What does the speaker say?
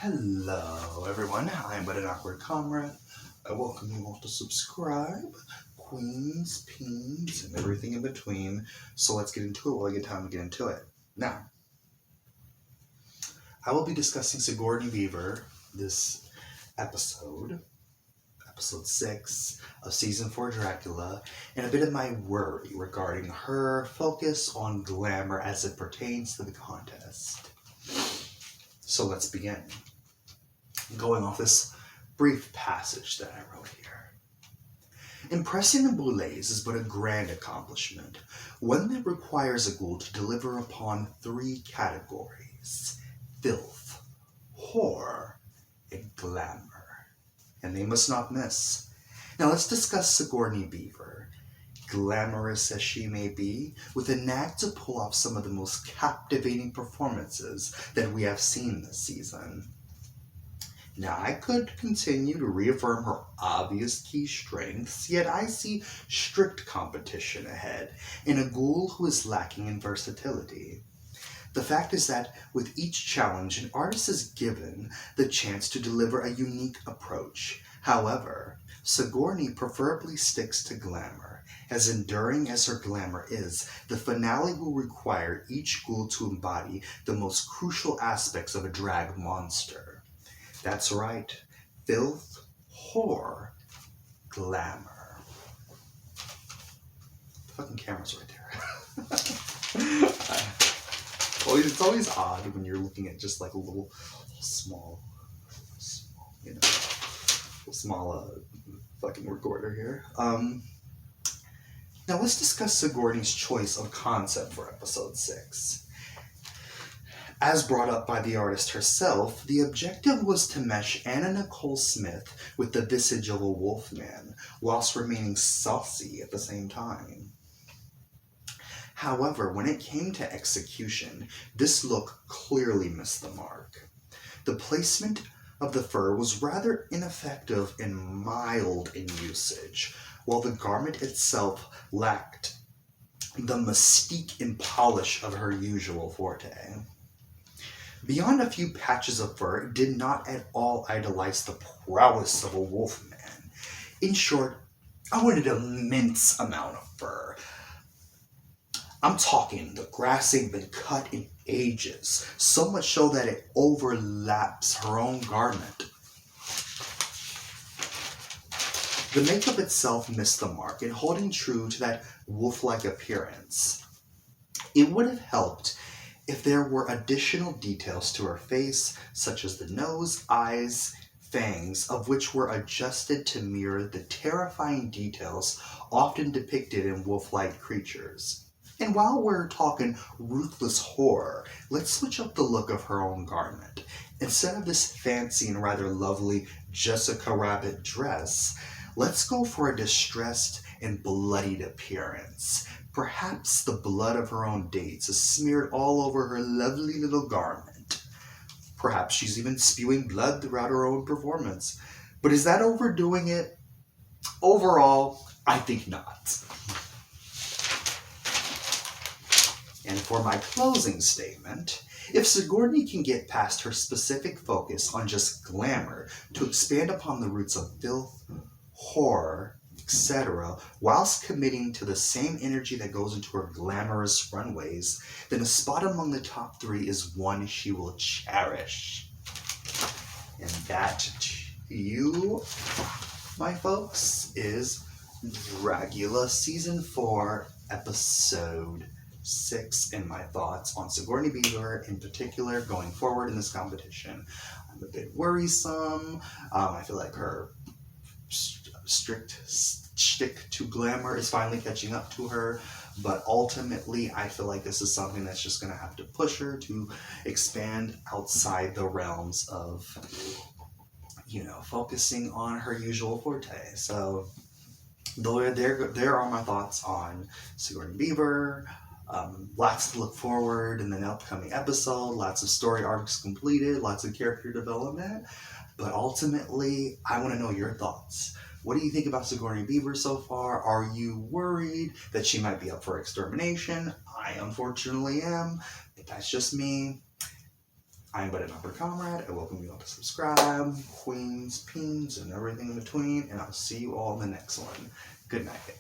Hello everyone, I'm but an awkward comrade. I welcome you all to subscribe, queens, peens, and everything in between. So let's get into it while I get time to get into it. Now, I will be discussing Sigourney Weaver this episode, episode 6 of season 4 Dragula, and a bit of my worry regarding her focus on glamour as it pertains to the contest. So let's begin. Going off this brief passage that I wrote here. Impressing the boulets is but a grand accomplishment, one that requires a ghoul to deliver upon 3 categories: filth, horror, and glamour. And they must not miss. Now let's discuss Sigourney Weaver. Glamorous as she may be, with a knack to pull off some of the most captivating performances that we have seen this season. Now, I could continue to reaffirm her obvious key strengths, yet I see strict competition ahead, and a ghoul who is lacking in versatility. The fact is that with each challenge, an artist is given the chance to deliver a unique approach. However, Sigourney preferably sticks to glamour. As enduring as her glamour is, the finale will require each ghoul to embody the most crucial aspects of a drag monster. That's right, filth, horror, glamour. The fucking camera's right there. It's always odd when you're looking at just like a little small fucking recorder here. Now let's discuss Sigourney's choice of concept for episode 6. As brought up by the artist herself, the objective was to mesh Anna Nicole Smith with the visage of a wolfman, whilst remaining saucy at the same time. However, when it came to execution, this look clearly missed the mark. The placement of the fur was rather ineffective and mild in usage, while the garment itself lacked the mystique and polish of her usual forte. Beyond a few patches of fur, it did not at all idolize the prowess of a wolfman. In short, I wanted an immense amount of fur. I'm talking the grass ain't been cut in ages, so much so that it overlaps her own garment. The makeup itself missed the mark in holding true to that wolf-like appearance. It would have helped if there were additional details to her face, such as the nose, eyes, fangs, of which were adjusted to mirror the terrifying details often depicted in wolf-like creatures. And while we're talking ruthless horror, let's switch up the look of her own garment. Instead of this fancy and rather lovely Jessica Rabbit dress, let's go for a distressed and bloodied appearance. Perhaps the blood of her own dates is smeared all over her lovely little garment. Perhaps she's even spewing blood throughout her own performance. But is that overdoing it? Overall, I think not. And for my closing statement, if Sigourney can get past her specific focus on just glamour to expand upon the roots of filth, horror, etc., whilst committing to the same energy that goes into her glamorous runways, then a spot among the top 3 is one she will cherish. And that, to you, my folks, is Dragula Season 4, Episode 6, and my thoughts on Sigourney Weaver in particular going forward in this competition. I'm a bit worrisome. I feel like her strict stick to glamour is finally catching up to her, but ultimately I feel like this is something that's just going to have to push her to expand outside the realms of, focusing on her usual forte. So there are my thoughts on Sigourney Weaver. Lots to look forward in the upcoming episode, lots of story arcs completed, lots of character development, but ultimately I want to know your thoughts. What do you think about Sigourney Weaver so far? Are you worried that she might be up for extermination? I unfortunately am, but that's just me. I'm but a number comrade. I welcome you all to subscribe, queens, peens, and everything in between, and I'll see you all in the next one. Good night.